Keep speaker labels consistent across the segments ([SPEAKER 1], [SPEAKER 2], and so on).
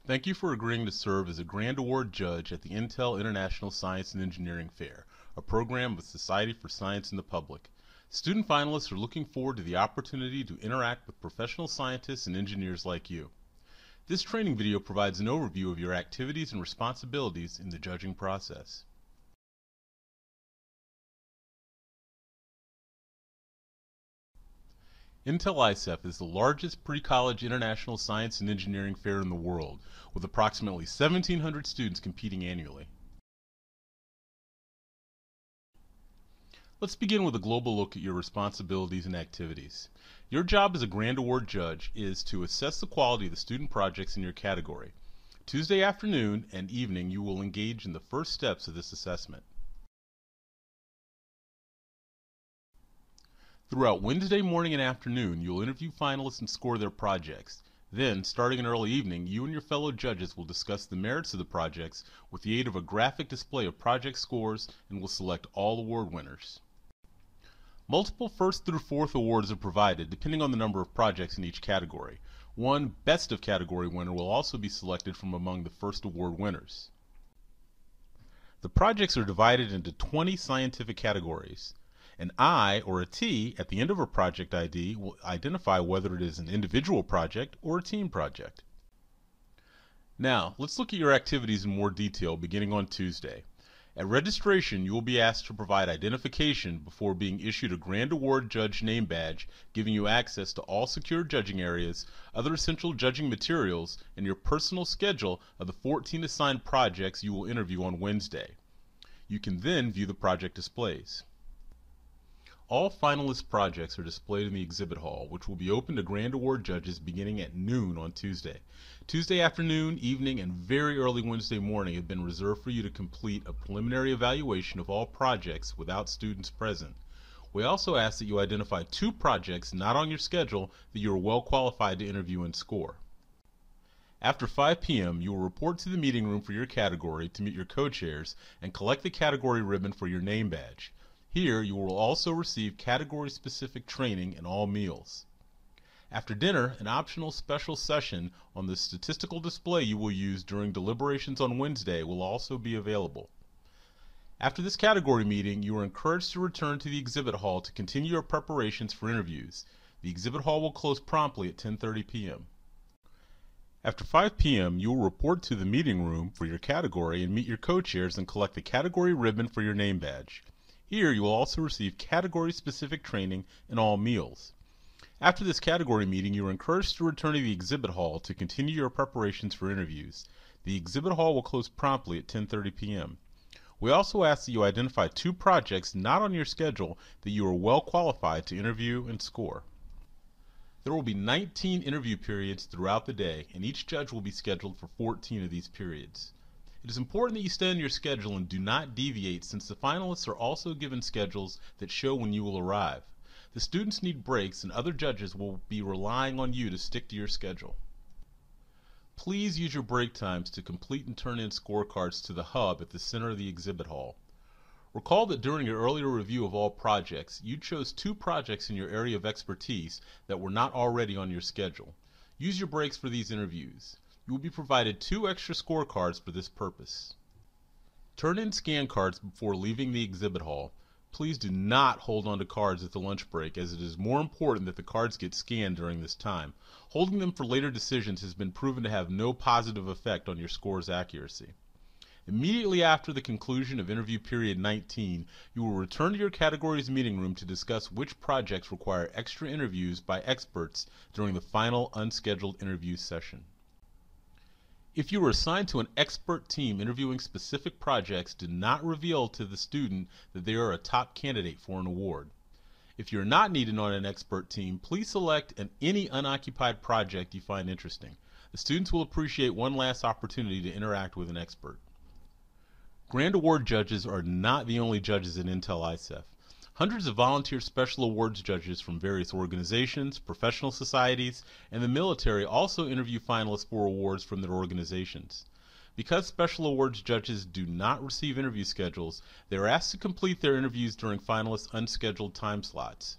[SPEAKER 1] Thank you for agreeing to serve as a Grand Award Judge at the Intel International Science and Engineering Fair, a program of the Society for Science and the Public. Student finalists are looking forward to the opportunity to interact with professional scientists and engineers like you. This training video provides an overview of your activities and responsibilities in the judging process. Intel ISEF is the largest pre-college international science and engineering fair in the world, with approximately 1,700 students competing annually. Let's begin with a global look at your responsibilities and activities. Your job as a Grand Award Judge is to assess the quality of the student projects in your category. Tuesday afternoon and evening you will engage in the first steps of this assessment. Throughout Wednesday morning and afternoon, you'll interview finalists and score their projects. Then, starting in early evening, you and your fellow judges will discuss the merits of the projects with the aid of a graphic display of project scores and will select all award winners. Multiple first through fourth awards are provided depending on the number of projects in each category. One best of category winner will also be selected from among the first award winners. The projects are divided into 20 scientific categories. An I or a T at the end of a project ID will identify whether it is an individual project or a team project. Now, let's look at your activities in more detail beginning on Tuesday. At registration, you will be asked to provide identification before being issued a Grand Award Judge name badge, giving you access to all secure judging areas, other essential judging materials, and your personal schedule of the 14 assigned projects you will interview on Wednesday. You can then view the project displays. All finalist projects are displayed in the exhibit hall, which will be open to Grand Award judges beginning at noon on Tuesday. Tuesday afternoon, evening, and very early Wednesday morning have been reserved for you to complete a preliminary evaluation of all projects without students present. We also ask that you identify 2 projects not on your schedule that you are well qualified to interview and score. After 5 p.m., you will report to the meeting room for your category to meet your co-chairs and collect the category ribbon for your name badge. Here, you will also receive category-specific training in all meals. After dinner, an optional special session on the statistical display you will use during deliberations on Wednesday will also be available. After this category meeting, you are encouraged to return to the exhibit hall to continue your preparations for interviews. The exhibit hall will close promptly at 10:30 p.m. After 5 p.m., you will report to the meeting room for your category and meet your co-chairs and collect the category ribbon for your name badge. Here, you will also receive category-specific training in all meals. After this category meeting, you are encouraged to return to the exhibit hall to continue your preparations for interviews. The exhibit hall will close promptly at 10:30 p.m. We also ask that you identify 2 projects not on your schedule that you are well qualified to interview and score. There will be 19 interview periods throughout the day, and each judge will be scheduled for 14 of these periods. It is important that you stay on your schedule and do not deviate, since the finalists are also given schedules that show when you will arrive. The students need breaks and other judges will be relying on you to stick to your schedule. Please use your break times to complete and turn in scorecards to the hub at the center of the exhibit hall. Recall that during your earlier review of all projects, you chose 2 projects in your area of expertise that were not already on your schedule. Use your breaks for these interviews. You will be provided 2 extra scorecards for this purpose. Turn in scan cards before leaving the exhibit hall. Please do not hold on to cards at the lunch break, as it is more important that the cards get scanned during this time. Holding them for later decisions has been proven to have no positive effect on your score's accuracy. Immediately after the conclusion of interview period 19, you will return to your category's meeting room to discuss which projects require extra interviews by experts during the final unscheduled interview session. If you are assigned to an expert team interviewing specific projects, do not reveal to the student that they are a top candidate for an award. If you are not needed on an expert team, please select any unoccupied project you find interesting. The students will appreciate one last opportunity to interact with an expert. Grand Award judges are not the only judges at Intel ISEF. Hundreds of volunteer special awards judges from various organizations, professional societies, and the military also interview finalists for awards from their organizations. Because special awards judges do not receive interview schedules, they are asked to complete their interviews during finalists' unscheduled time slots.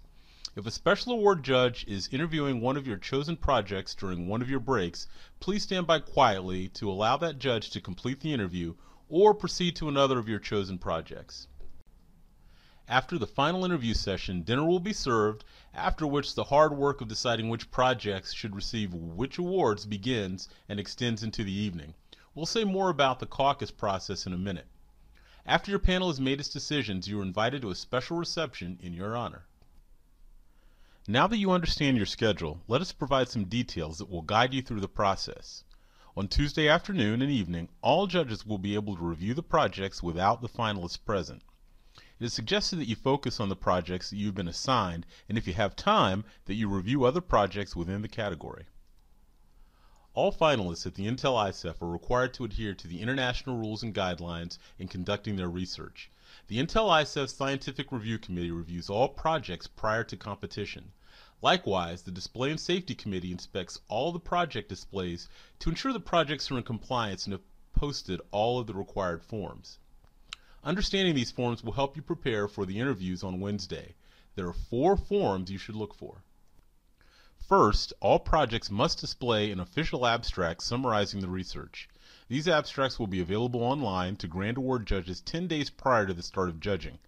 [SPEAKER 1] If a special award judge is interviewing one of your chosen projects during one of your breaks, please stand by quietly to allow that judge to complete the interview or proceed to another of your chosen projects. After the final interview session, dinner will be served, after which the hard work of deciding which projects should receive which awards begins and extends into the evening. We'll say more about the caucus process in a minute. After your panel has made its decisions, you are invited to a special reception in your honor. Now that you understand your schedule, let us provide some details that will guide you through the process. On Tuesday afternoon and evening, all judges will be able to review the projects without the finalists present. It is suggested that you focus on the projects that you've been assigned, and if you have time, that you review other projects within the category. All finalists at the Intel ISEF are required to adhere to the international rules and guidelines in conducting their research. The Intel ISEF Scientific Review Committee reviews all projects prior to competition. Likewise, the Display and Safety Committee inspects all the project displays to ensure the projects are in compliance and have posted all of the required forms. Understanding these forms will help you prepare for the interviews on Wednesday. There are 4 forms you should look for. First, all projects must display an official abstract summarizing the research. These abstracts will be available online to grant award judges 10 days prior to the start of judging.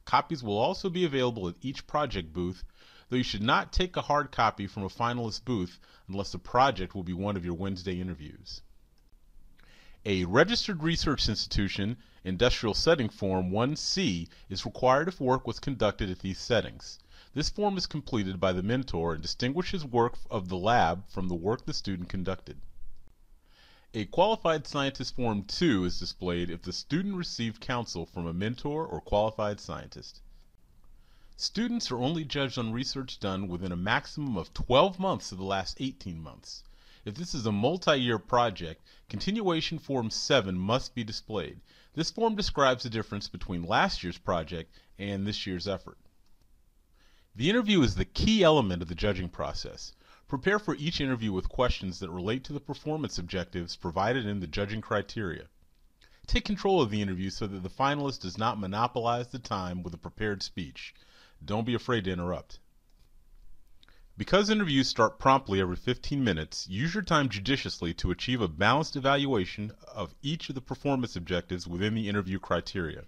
[SPEAKER 1] Copies will also be available at each project booth, though you should not take a hard copy from a finalist booth unless the project will be one of your Wednesday interviews. A registered research institution industrial setting form 1C is required if work was conducted at these settings. This form is completed by the mentor and distinguishes work of the lab from the work the student conducted. A qualified scientist form 2 is displayed if the student received counsel from a mentor or qualified scientist. Students are only judged on research done within a maximum of 12 months of the last 18 months. If this is a multi-year project, Continuation Form 7 must be displayed. This form describes the difference between last year's project and this year's effort. The interview is the key element of the judging process. Prepare for each interview with questions that relate to the performance objectives provided in the judging criteria. Take control of the interview so that the finalist does not monopolize the time with a prepared speech. Don't be afraid to interrupt. Because interviews start promptly every 15 minutes, use your time judiciously to achieve a balanced evaluation of each of the performance objectives within the interview criteria.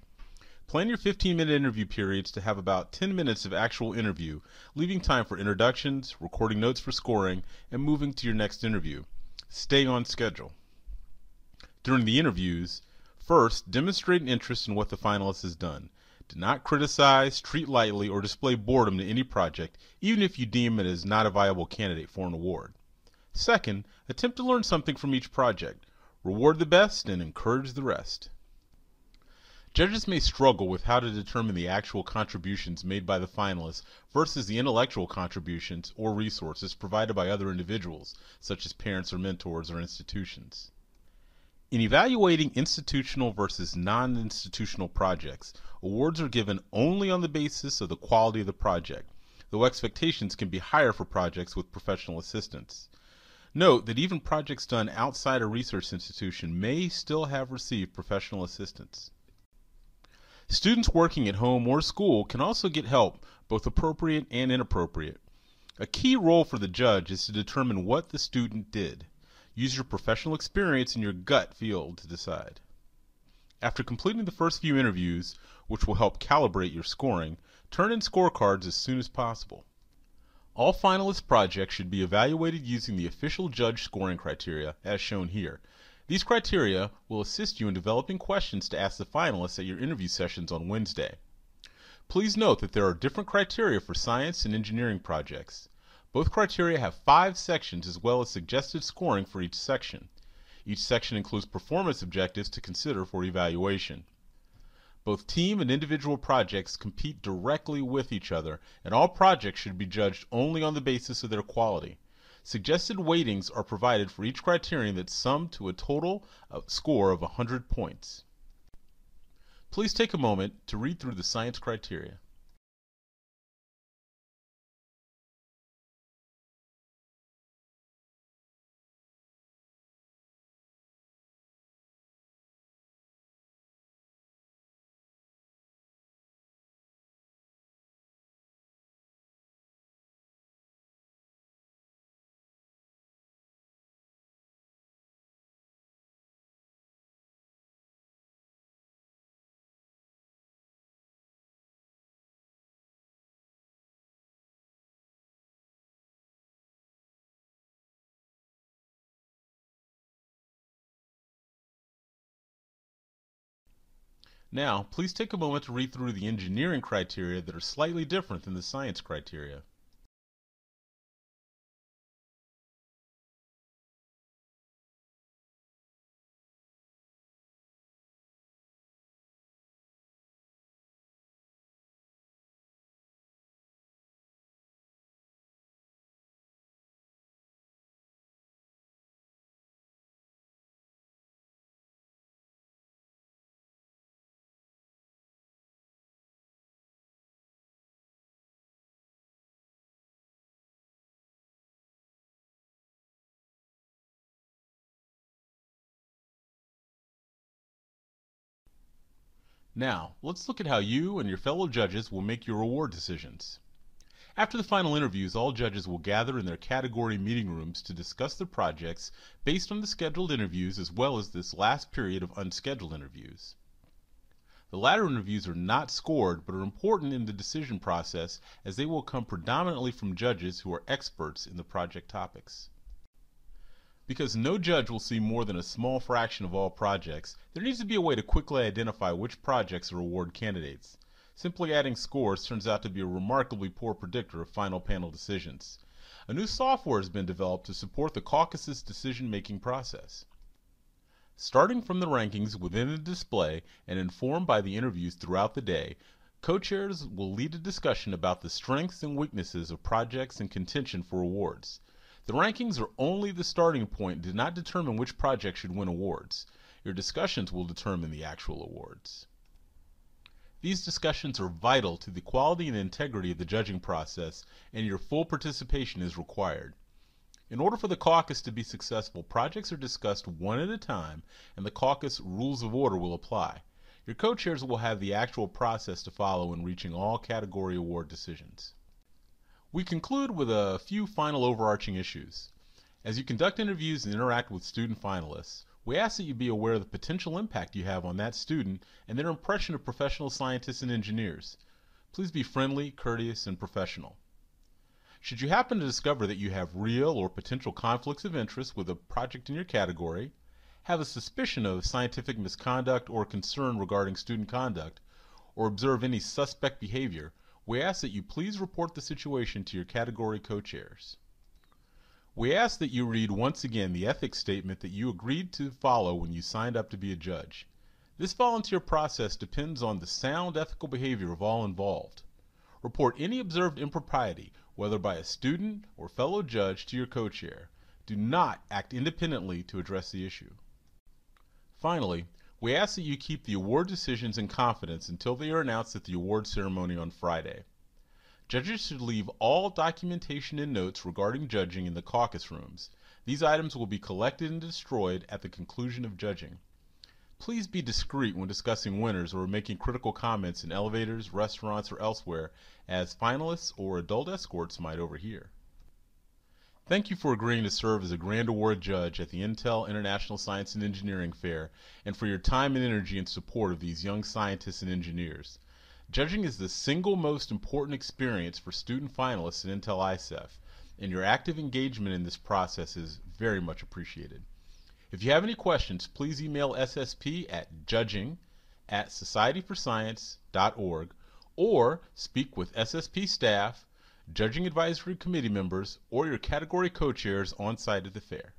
[SPEAKER 1] Plan your 15-minute interview periods to have about 10 minutes of actual interview, leaving time for introductions, recording notes for scoring, and moving to your next interview. Stay on schedule. During the interviews, first, demonstrate an interest in what the finalist has done. Do not criticize, treat lightly, or display boredom to any project, even if you deem it as not a viable candidate for an award. Second, attempt to learn something from each project. Reward the best and encourage the rest. Judges may struggle with how to determine the actual contributions made by the finalists versus the intellectual contributions or resources provided by other individuals, such as parents or mentors or institutions. In evaluating institutional versus non-institutional projects, awards are given only on the basis of the quality of the project, though expectations can be higher for projects with professional assistance. Note that even projects done outside a research institution may still have received professional assistance. Students working at home or school can also get help, both appropriate and inappropriate. A key role for the judge is to determine what the student did. Use your professional experience and your gut feel to decide. After completing the first few interviews, which will help calibrate your scoring, turn in scorecards as soon as possible. All finalist projects should be evaluated using the official judge scoring criteria, as shown here. These criteria will assist you in developing questions to ask the finalists at your interview sessions on Wednesday. Please note that there are different criteria for science and engineering projects. Both criteria have 5 sections as well as suggested scoring for each section. Each section includes performance objectives to consider for evaluation. Both team and individual projects compete directly with each other, and all projects should be judged only on the basis of their quality. Suggested weightings are provided for each criterion that sum to a total score of 100 points. Please take a moment to read through the science criteria. Now, please take a moment to read through the engineering criteria that are slightly different than the science criteria. Now, let's look at how you and your fellow judges will make your award decisions. After the final interviews, all judges will gather in their category meeting rooms to discuss their projects based on the scheduled interviews as well as this last period of unscheduled interviews. The latter interviews are not scored but are important in the decision process as they will come predominantly from judges who are experts in the project topics. Because no judge will see more than a small fraction of all projects, there needs to be a way to quickly identify which projects are award candidates. Simply adding scores turns out to be a remarkably poor predictor of final panel decisions. A new software has been developed to support the caucus's decision-making process. Starting from the rankings within the display and informed by the interviews throughout the day, co-chairs will lead a discussion about the strengths and weaknesses of projects in contention for awards. The rankings are only the starting point and do not determine which project should win awards. Your discussions will determine the actual awards. These discussions are vital to the quality and integrity of the judging process, and your full participation is required. In order for the caucus to be successful, projects are discussed one at a time, and the caucus rules of order will apply. Your co-chairs will have the actual process to follow in reaching all category award decisions. We conclude with a few final overarching issues. As you conduct interviews and interact with student finalists, we ask that you be aware of the potential impact you have on that student and their impression of professional scientists and engineers. Please be friendly, courteous, and professional. Should you happen to discover that you have real or potential conflicts of interest with a project in your category, have a suspicion of scientific misconduct or concern regarding student conduct, or observe any suspect behavior, we ask that you please report the situation to your category co-chairs. We ask that you read once again the ethics statement that you agreed to follow when you signed up to be a judge. This volunteer process depends on the sound ethical behavior of all involved. Report any observed impropriety, whether by a student or fellow judge, to your co-chair. Do not act independently to address the issue. Finally, we ask that you keep the award decisions in confidence until they are announced at the award ceremony on Friday. Judges should leave all documentation and notes regarding judging in the caucus rooms. These items will be collected and destroyed at the conclusion of judging. Please be discreet when discussing winners or making critical comments in elevators, restaurants, or elsewhere, as finalists or adult escorts might overhear. Thank you for agreeing to serve as a Grand Award Judge at the Intel International Science and Engineering Fair, and for your time and energy in support of these young scientists and engineers. Judging is the single most important experience for student finalists at Intel ISEF, and your active engagement in this process is very much appreciated. If you have any questions, please email SSP at judging@societyforscience.org or speak with SSP staff, Judging Advisory Committee members, or your category co-chairs on site at the fair.